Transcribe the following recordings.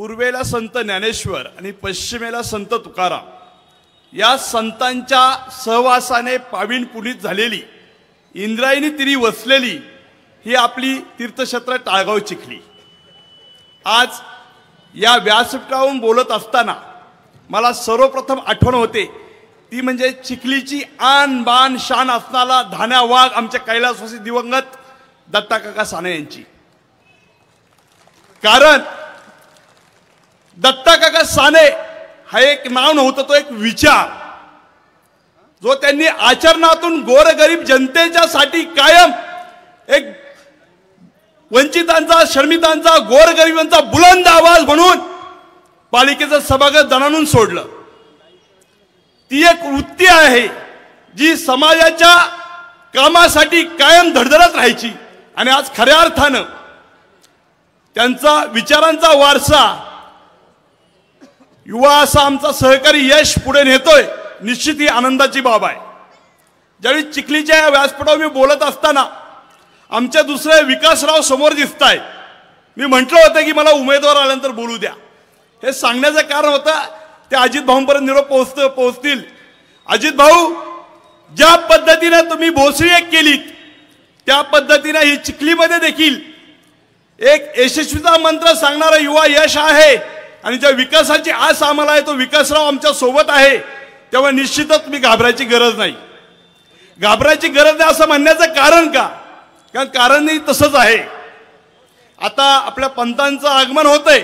पूर्वेला संत ज्ञानेश्वर आणि पश्चिमेला संत तुकाराम या संतांच्या सहवासाने पाविण पुनीत झालेली इंद्रायणी तिरी वसलेली ही आपली तीर्थक्षेत्र टाळगाव चिखली। आज या व्यासपीठावरून बोलत असताना मला सर्वप्रथम आठवण होते ती म्हणजे चिखलीची आन बान शान असणारा धान्या वाघ आमच्या कैलासवासी दिवंगत दत्ताकाका साने यांची। कारण दत्ताकाका साने हा एक नाव नव्हतं, तो एक विचार जो त्यांनी आचरणातून गोरगरीब जनतेच्या साठी कायम एक वंचितांचा श्रमिकांचा गोरगरिबांचा बुलंद आवाज म्हणून पालिकेचं सभागृह दणाणून सोडलं। ती एक वृत्ती आहे जी समाजाच्या कामासाठी कायम धडधडत राहायची आणि आज खऱ्या अर्थानं त्यांचा विचारांचा वारसा युवा असा आमचा सहकारी यश पुढे नेतोय, निश्चित ही आनंदाची बाब आहे। ज्यावेळी चिखलीच्या या व्यासपीठावर मी बोलत असताना आमच्या दुसरे विकासराव समोर दिसतायत। मी म्हटलं होतं की मला उमेदवार आल्यानंतर बोलू द्या, हे सांगण्याचं कारण होतं ते अजित भाऊंपर्यंत निरोप पोहोचतील। अजित भाऊ, ज्या पद्धतीने तुम्ही भोसरी एक केलीत त्या पद्धतीने ही चिखलीमध्ये देखील एक यशस्वीता मंत्र सांगणारा युवा यश आहे आणि ज्या विकासाची आस आम्हाला आहे तो विकासराव आमच्या सोबत आहे, तेव्हा निश्चितच मी घाबरायची गरज नाही। घाबरायची गरज नाही असं म्हणण्याचं कारण का? कारणही तसंच आहे। आता आपल्या पंथांचं आगमन होतंय,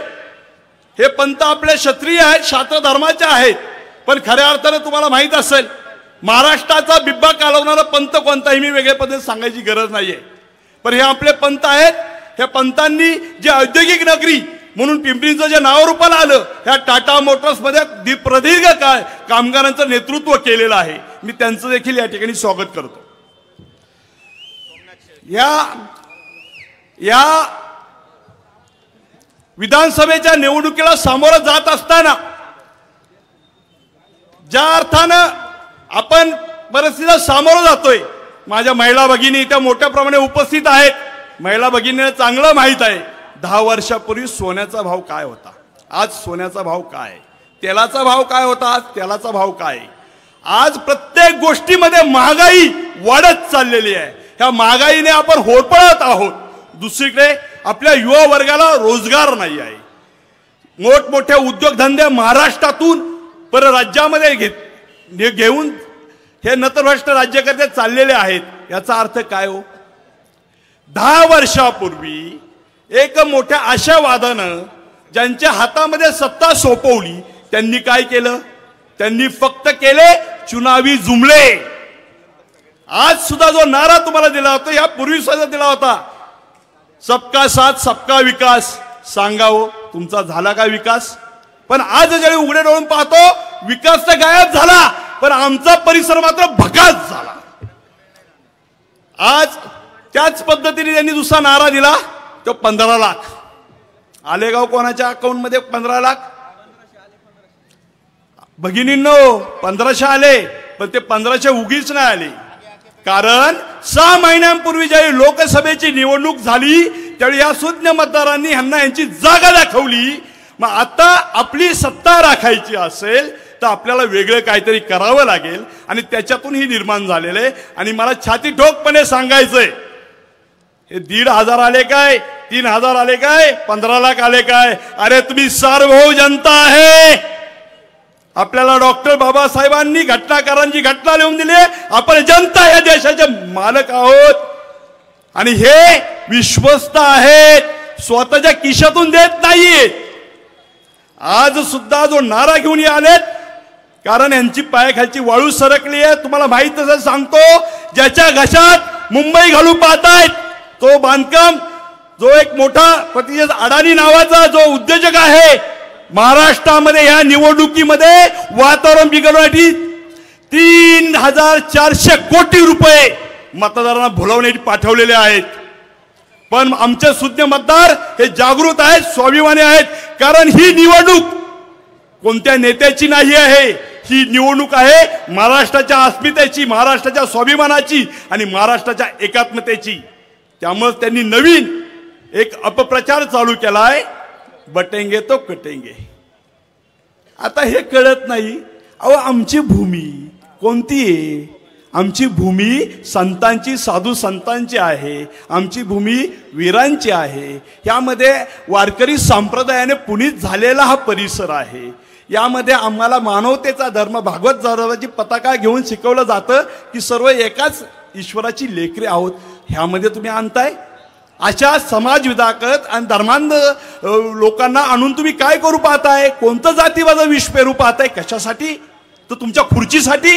हे पंथ आपले क्षत्रिय आहेत, शास्त्र धर्माचे आहेत, पण खऱ्या अर्थाने तुम्हाला माहित असेल महाराष्ट्राचा बिब्बा कालवणारा पंथ कोणताही मी वेगळ्या पद्धतीने सांगायची गरज नाहीये, पण हे आपले पंथ आहेत। ह्या पंथांनी जे औद्योगिक नगरी म्हणून पिंपरीचं जे नाव रूपाला आलं ह्या टाटा मोटर्स मध्ये प्रदीर्घ काळ कामगारांचं नेतृत्व केलेलं आहे। मी त्यांचं देखील या ठिकाणी स्वागत करतो। या विधानसभेच्या निवडणुकीला सामोरं जात असताना ज्या अर्थानं आपण परिस्थितीला सामोरं जातोय, माझ्या महिला भगिनी त्या मोठ्या प्रमाणात उपस्थित आहेत। महिला भगिनींना चांगलं माहित आहे 10 वर्षापूर्वी सोन्याचा भाव काय होता, आज सोन्याचा भाव काय, तेलाचा भाव काय होता, आज तेलाचा भाव काय। आज प्रत्येक गोष्टीमध्ये महागाई वाढत चाललेली आहे। ह्या महागाईने आपण होरपळत आहोत। दुसरीकडे आपल्या युवा वर्गाला रोजगार नाही आहे। मोठमोठे उद्योगधंदे महाराष्ट्रातून परराज्यामध्ये घेऊन हे नतभ्रष्ट राज्यकर्ते चाललेले आहेत। याचा अर्थ काय हो? 10 वर्षापूर्वी एक मोठ्या आशावादानं ज्यांच्या हातामध्ये सत्ता सोपवली त्यांनी काय केलं? त्यांनी फक्त केले चुनावी जुमले। आज सुद्धा जो नारा तुम्हाला दिला होता, या पूर्वी सुद्धा दिला होता, सबका साथ सबका विकास, सांगा हो तुमचा झाला का विकास? पण आज ज्यावेळी उघडे डोळून पाहतो विकास तर गायब झाला, पण आमचा परिसर मात्र भकास झाला। आज त्याच पद्धतीने त्यांनी दुसरा नारा दिला, तो 15 लाख आले गाव कोणाच्या अकाउंट मध्ये? 15 लाख भगिनींनो, 1500 आले, पण ते 1500 उगीच नाही आले। कारण 6 महिन्यांपूर्वी ज्यावेळी लोकसभेची निवडणूक झाली त्यावेळी या सुज्ञ मतदारांनी ह्यांना यांची जागा दाखवली। मग आता आपली सत्ता राखायची असेल तर आपल्याला वेगळं काहीतरी करावं लागेल आणि त्याच्यातून ही निर्माण झालेलं आहे। आणि मला छाती ठोकपणे सांगायचंय, हे 1,500 आले काय, 3,000 आले काय, 15 लाख आले काय? अरे तुम्ही सार्वभौम जनता आहे। आपल्याला डॉक्टर बाबासाहेबांनी घटनाकारांची घटना लिहून दिली, आपण जनता या देशाचे मालक आहोत आणि हे विश्वस्त आहेत, स्वतःच्या खिशातून देत नाहीत। आज सुद्धा जो नारा घेऊन आलेत, कारण यांची पायाखालची वाळू सरकली आहे। तुम्हाला माहित असेल सांगतो, ज्याच्या घशात मुंबई घालू पाहतायत तो बांधकाम जो एक मोठा प्रतिष्ठित अडाणी नावाचा जो उद्योजक आहे, महाराष्ट्रामध्ये या निवडणुकीमध्ये वातावरण बिघडवण्यासाठी 3,400 कोटी रुपये मतदारांना भुलवण्यासाठी पाठवलेले आहेत। पण आमचे सुज्ञ मतदार हे जागृत आहेत, स्वाभिमानी आहेत, कारण ही निवडणूक कोणत्या नेत्याची नाही आहे, ही निवडणूक आहे महाराष्ट्राच्या अस्मितेची, महाराष्ट्राच्या स्वाभिमानाची आणि महाराष्ट्राच्या एकात्मतेची। त्यामुळे त्यांनी नवीन एक अपप्रचार चालू केलाय बटेंगे तो कटेंगे। आता हे कळत नाही। अहो आमची भूमी कोणती आहे? आमची भूमी संतांची, साधू संतांची आहे। आमची भूमी वीरांची आहे। यामध्ये वारकरी संप्रदायाने पुनीत झालेला हा परिसर आहे। यामध्ये आम्हाला मानवतेचा धर्म, भागवत धर्माची पताका घेऊन शिकवलं जातं की सर्व एकाच ईश्वराची लेकरे आहोत। ह्यामध्ये तुम्ही आणताय अशा समाज विधारक आणि धर्मांध लोकांना आणून तुम्ही काय करू पाहताय? कोणतं जातीवाद विष पेरू पाहताय? कशासाठी? तर तुमच्या खुर्चीसाठी।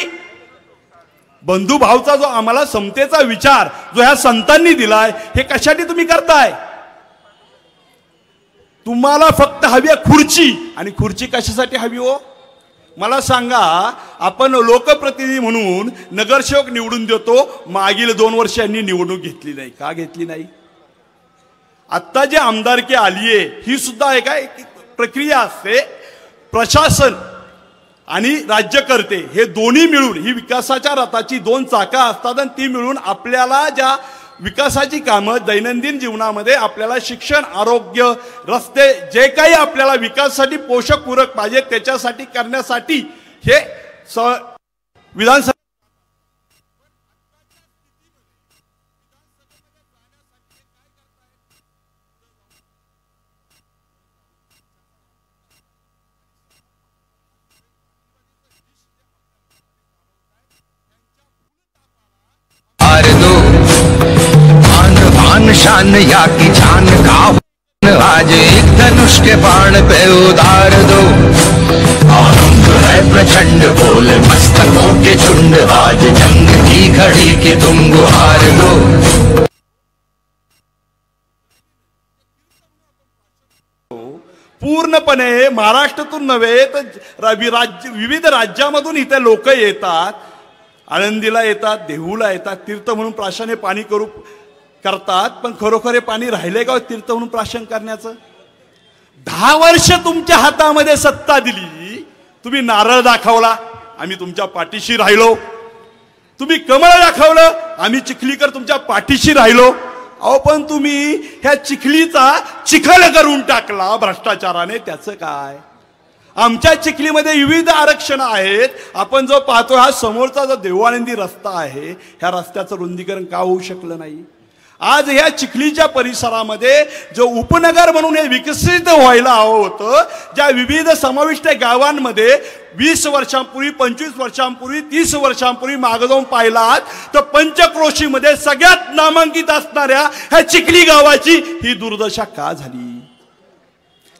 बंधुभावचा जो आम्हाला समतेचा विचार जो ह्या संतांनी दिलाय, हे कशासाठी तुम्ही करताय? तुम्हाला फक्त हवी आहे खुर्ची, आणि खुर्ची कशासाठी हवी हो? मला सांगा, आपण लोकप्रतिनिधी म्हणून नगरसेवक निवडून देतो, मागील 2 वर्ष यांनी निवडणूक घेतली नाही। का घेतली नाही? आता जे आमदारकी आलीये ही सुद्धा एक प्रक्रिया असते। प्रशासन आणि राज्यकर्ते हे दोन्ही मिळून, ही विकासाच्या रथाची 2 चाकं असतात, आणि ती मिळून आपल्याला ज्या विकासाची कामं दैनंदिन जीवनामध्ये आपल्याला शिक्षण, आरोग्य, रस्ते, जे काही आपल्याला विकासासाठी पोषक पूरक पाहिजे त्याच्यासाठी करण्यासाठी हे विधानसभा शान या की जान का आज एक धनुष के बाण पे उतार दो। आनंद है प्रचंड बोल मस्तकों के झुंड, आज जंग की घड़ी के तुम गुहार दो। पूर्णपणे महाराष्ट्रातून नव्हे तर विविध राज्यामधून इथे लोक येतात, आळंदीला येतात, देहूला येतात, तीर्थ म्हणून प्राशाने पाणी करतात। पण खरोखर हे पाणी राहिले का तीर्थ म्हणून प्राशन करण्याचं? 10 वर्ष तुमच्या हातामध्ये सत्ता दिली, तुम्ही नारळ दाखवला, आम्ही तुमच्या पाठीशी राहिलो। तुम्ही कमळ दाखवलं, आम्ही चिखलीकर तुमच्या पाठीशी राहिलो। अहो पण तुम्ही ह्या चिखलीचा चिखल करून टाकला भ्रष्टाचाराने, त्याचं काय? आमच्या चिखलीमध्ये विविध आरक्षण आहेत। आपण जो पाहतो हा समोरचा जो देऊआळंदी रस्ता आहे, ह्या रस्त्याचं रुंदीकरण का होऊ शकलं नाही? आज ह्या चिखलीच्या परिसरामध्ये जो उपनगर म्हणून हे विकसित व्हायला हवं होतं, ज्या विविध समाविष्ट गावांमध्ये 20 वर्षांपूर्वी, 25 वर्षांपूर्वी, 30 वर्षांपूर्वी मागे जाऊन पाहिलात तर पंचक्रोशीमध्ये सगळ्यात नामांकित असणाऱ्या ह्या चिखली गावाची ही दुर्दशा का झाली?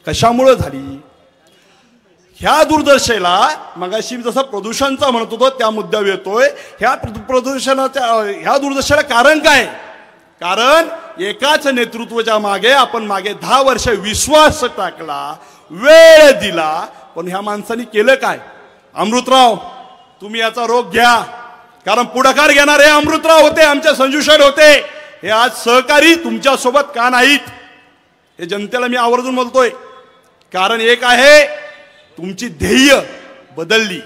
कशामुळे झाली? ह्या दुर्दशेला मगाशी जसं प्रदूषणचा म्हणत होतो त्या मुद्द्यावर येतोय। ह्या दुर्दशेला कारण काय? कारण एकाच नेतृत्वाच्या मागे आपण मागे 10 वर्ष विश्वास टाकला, वेळ दिला, पण ह्या माणसांनी केलं काय? अमृतराव तुम्ही याचा रोग घ्या, कारण पुढाकार घेणारे अमृतराव होते, आमचे संजूशर होते। हे आज सहकारी तुमच्या सोबत का नाहीत? हे जनतेला मी आवर्जून बोलतोय। कारण एक आहे, तुमची ध्येय बदलली,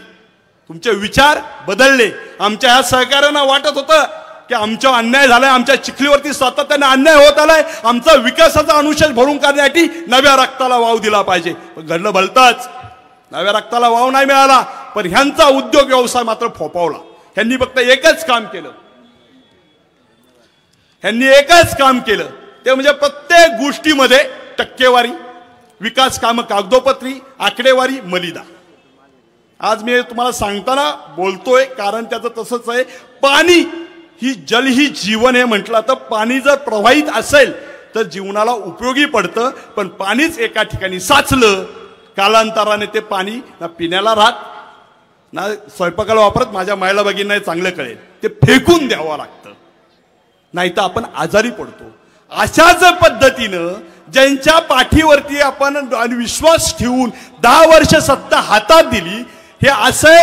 तुमचे विचार बदलले। आमच्या ह्या सहकार्यांना वाटत होतं की आमचा अन्याय झालाय, आमच्या चिखलीवरती सातत्याने अन्याय होत आलाय, आमचा विकासाचा अनुशेष भरून काढण्यासाठी नव्या रक्ताला वाव दिला पाहिजे। पण घडलं भलतंच, नव्या रक्ताला वाव नाही मिळाला, पण ह्यांचा उद्योग व्यवसाय मात्र फोपावला। ह्यांनी फक्त एकच काम केलं, ते म्हणजे प्रत्येक गोष्टीमध्ये टक्केवारी, विकास कामं कागदोपत्री, आकडेवारी, मलिदा। आज मी तुम्हाला सांगताना बोलतोय कारण त्याचं तसंच आहे। पाणी ही जल ही जीवन हे म्हटलं तर पाणी जर प्रवाहित असेल तर जीवनाला उपयोगी पडतं, पण पाणीच एका ठिकाणी साचलं कालांतराने ते पाणी ना पिण्याला राहत ना स्वयंपाकाला वापरत, माझ्या मायला भगिनींना चांगलं कळेल, ते फेकून द्यावं लागतं, नाही तर आपण आजारी पडतो। अशाच पद्धतीनं ज्यांच्या पाठीवरती आपण विश्वास ठेवून 10 वर्ष सत्ता हातात दिली, हे असे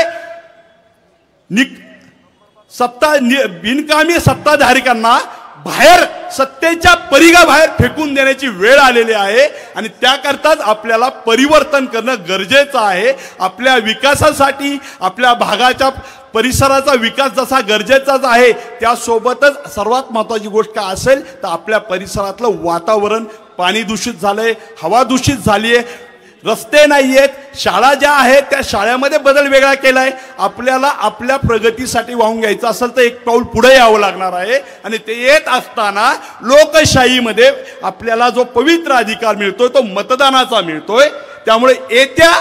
बिनकामी सत्ताधारिकांना बाहेर सत्तेच्या परिघाबाहेर फेकून देण्याची वेळ आलेली आहे। आणि त्याकरताच आपल्याला परिवर्तन करणं गरजेचं आहे। आपल्या विकासासाठी, आपल्या भागाच्या परिसराचा विकास जसा गरजेचाच आहे त्यासोबतच सर्वात महत्त्वाची गोष्ट काय असेल तर आपल्या परिसरातलं वातावरण, पाणी दूषित झालंय, हवा दूषित झाली आहे, रस्ते नाही आहेत, शाळा ज्या आहेत त्या शाळेमध्ये बदल वेगळा केलाय. आपल्याला आपल्या प्रगतीसाठी वाहून घ्यायचं असेल तर एक पाऊल पुढे यावं लागणार आहे. आणि ते येत असताना लोकशाहीमध्ये आपल्याला जो पवित्र अधिकार मिळतोय तो मतदानाचा मिळतोय. त्यामुळे येत्या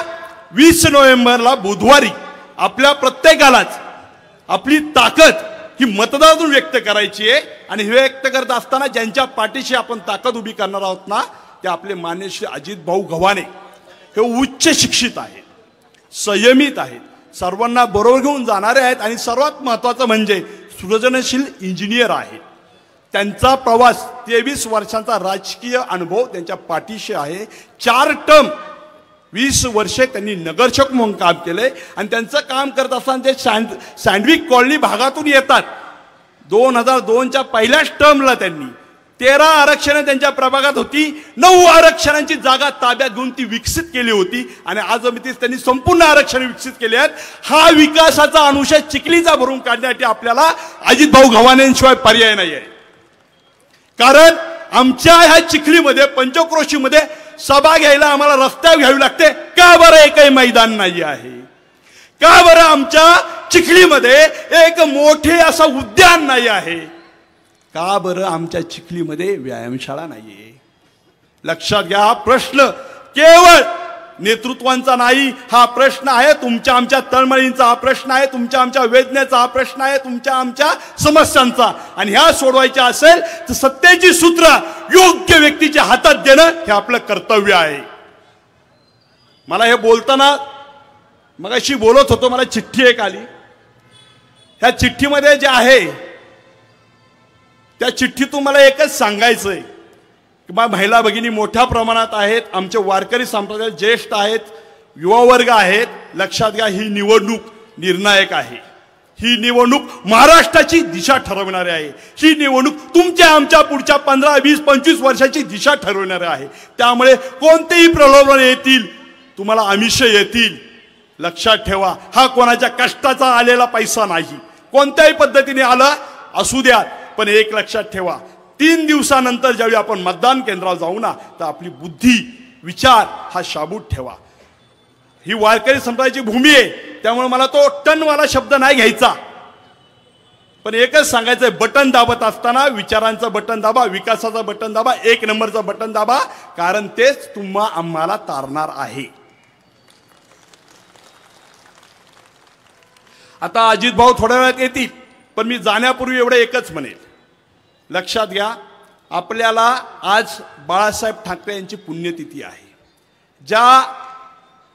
20 नोव्हेंबरला बुधवारी आपल्या प्रत्येकालाच आपली ताकद ही मतदानातून व्यक्त करायची आहे. आणि हे व्यक्त करत असताना ज्यांच्या पाठीशी आपण ताकद उभी करणार आहोत ना ते आपले माननीय श्री अजित भाऊ गव्हाणे हे उच्च शिक्षित आहेत, संयमित आहेत, सर्वांना बरोबर घेऊन जाणारे आहेत आणि सर्वात महत्त्वाचं म्हणजे सृजनशील इंजिनियर आहेत. त्यांचा प्रवास 23 वर्षांचा राजकीय अनुभव त्यांच्या पाठीशी आहे. 4 टर्म 20 वर्षे त्यांनी नगरसेवक म्हणून काम केलंय आणि त्यांचं काम करत असताना ते सँडविक कॉलनी भागातून येतात. 2002च्या पहिल्याच टर्मला त्यांनी 13 आरक्षणे त्यांच्या प्रभागात होती, 9 आरक्षणांची जागा ताब्यात घेऊन ती विकसित केली होती आणि आज त्यांनी संपूर्ण आरक्षणे विकसित केली आहेत. हा विकासाचा अनुशय चिखलीचा भरून काढण्यासाठी आपल्याला अजित भाऊ गव्हाणेंशिवाय पर्याय नाही आहे. कारण आमच्या ह्या चिखलीमध्ये पंचक्रोशीमध्ये सभा घ्यायला आम्हाला रस्त्यावर घ्यावी लागते. का बरं एकही मैदान नाही आहे? का बरं आमच्या चिखलीमध्ये एक मोठे असं उद्यान नाही आहे? का बरं आमच्या चिखलीमध्ये व्यायामशाळा नाहीये? लक्षात घ्या, हा प्रश्न केवळ नेतृत्वांचा नाही, हा प्रश्न आहे तुमच्या आमच्या तळमळींचा, हा प्रश्न आहे तुमच्या आमच्या वेदनेचा, हा प्रश्न आहे तुमच्या आमच्या समस्यांचा. आणि ह्या सोडवायच्या असेल तर सत्तेची सूत्र योग्य व्यक्तीच्या हातात देणं हे आपलं कर्तव्य आहे. मला हे बोलताना मगाशी बोलत होतो, मला चिठ्ठी एक आली. ह्या चिठ्ठीमध्ये जे आहे त्या चिठ्ठीतून मला एकच सांगायचंय की महिला भगिनी मोठ्या प्रमाणात आहेत, आमचे वारकरी संप्रदाय ज्येष्ठ आहेत, युवा वर्ग आहेत. लक्षात घ्या, ही निवडणूक निर्णायक आहे. ही निवडणूक महाराष्ट्राची दिशा ठरवणारी आहे. ही निवडणूक तुमच्या आमच्या पुढच्या 15, 20, 25 वर्षाची दिशा ठरवणारी आहे. त्यामुळे कोणतेही प्रलोभन येतील, तुम्हाला आमिष येतील, लक्षात ठेवा, हा कोणाच्या कष्टाचा आलेला पैसा नाही. कोणत्याही पद्धतीने आला असू द्या, पण एक लक्षात ठेवा, 3 दिवसानंतर ज्यावेळी आपण मतदान केंद्रावर जाऊ ना तर आपली बुद्धी, विचार हा शाबूत ठेवा. ही वारकरी संप्रदायाची भूमी आहे, त्यामुळे मला तो टनवाला शब्द नाही घ्यायचा. पण एकच सांगायचंय, बटन दाबत असताना विचारांचं बटन दाबा, विकासाचं बटन दाबा, 1 नंबरचं बटन दाबा, कारण तेच तुम्हा आम्हाला तारणार आहे. आता अजित भाऊ थोड्या वेळात येतील, पण मी जाण्यापूर्वी एवढं एकच म्हणेल, लक्षात घ्या, आपल्याला आज बाळासाहेब ठाकरे यांची पुण्यतिथी आहे. ज्या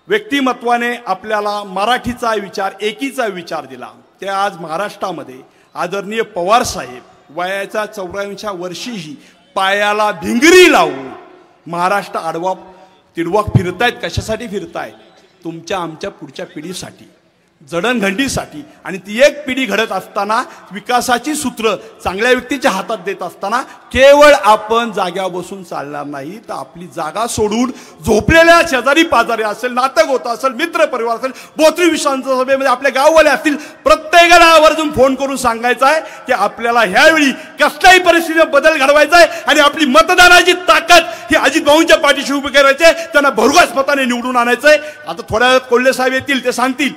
व्यक्तिमत्वाने आपल्याला मराठीचा विचार, एकीचा विचार दिला, ते आज महाराष्ट्रामध्ये आदरणीय पवार साहेब वयाच्या 84व्या वर्षीही पायाला भिंगरी लावून महाराष्ट्र आडवा तिडवा फिरतायत. कशासाठी फिरतायत? तुमच्या आमच्या पुढच्या पिढीसाठी, जडणघडणीसाठी. आणि ती एक पिढी घडत असताना, विकासाची सूत्र चांगल्या व्यक्तीच्या हातात देत असताना केवळ आपण जाग्यावर बसून चालणार नाही, तर आपली जागा सोडून झोपलेल्या शेजारी पाजारी असेल, नातक होता असेल, मित्र परिवार असेल, बोत्री विश्रांती सभेमध्ये आपले गाववाले असतील, प्रत्येकाला आवर्जून फोन करून सांगायचं आहे की आपल्याला ह्यावेळी कसल्याही परिस्थितीत बदल घडवायचा आहे आणि आपली मतदानाची ताकद ही अजित भाऊंच्या पाठीशी उभी करायची आहे, त्यांना भरघोस मताने निवडून आणायचं आहे. आता थोड्या वेळात कोल्हे साहेब येतील, ते सांगतील.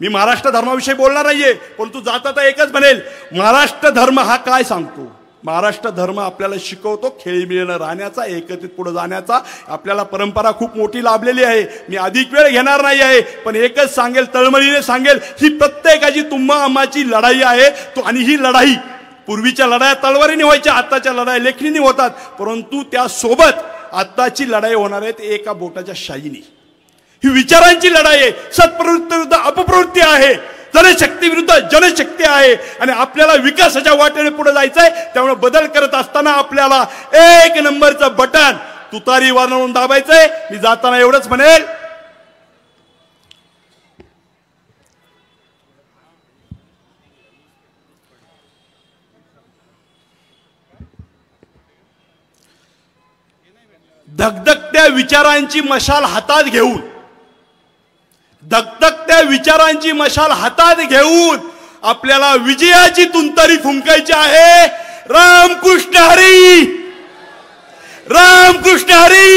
मी महाराष्ट्र धर्माविषयी बोलणार नाहीये, परंतु जाता एकच म्हणेल, महाराष्ट्र धर्म हा काय सांगतो? महाराष्ट्र धर्म आपल्याला शिकवतो खेळीमेळीनं राहण्याचा, एकत्रित पुढे जाण्याचा. आपल्याला परंपरा खूप मोठी लाभलेली आहे. मी अधिक वेळ घेणार नाही आहे, पण एकच सांगेल, तळमळीने सांगेल, ही प्रत्येकाची तुम्हा आम्हाची लढाई आहे. आणि ही लढाई, पूर्वीच्या लढाया तलवारीने व्हायच्या, आत्ताच्या लढाया लेखणीने होतात, परंतु त्यासोबत आत्ताची लढाई होणार आहे ते एका बोटाच्या शाईने. ही विचारांची लढाई आहे. सत्प्रवृत्ती विरुद्ध अपप्रवृत्ती आहे, जनशक्ती विरुद्ध जनशक्ती आहे. आणि आपल्याला विकासाच्या वाटेने पुढे जायचंय. त्यामुळे बदल करत असताना आपल्याला 1 नंबरचं बटन तुतारी वाजवून दाबायचंय. मी जाताना एवढंच म्हणेल, धगधगत्या विचारांची मशाल हातात घेऊन, धगधगत्या विचारांची मशाल हातात घेऊन आपल्याला विजयाची तुंतारी फुंकायची आहे. रामकृष्ण हरी, रामकृष्ण हरी.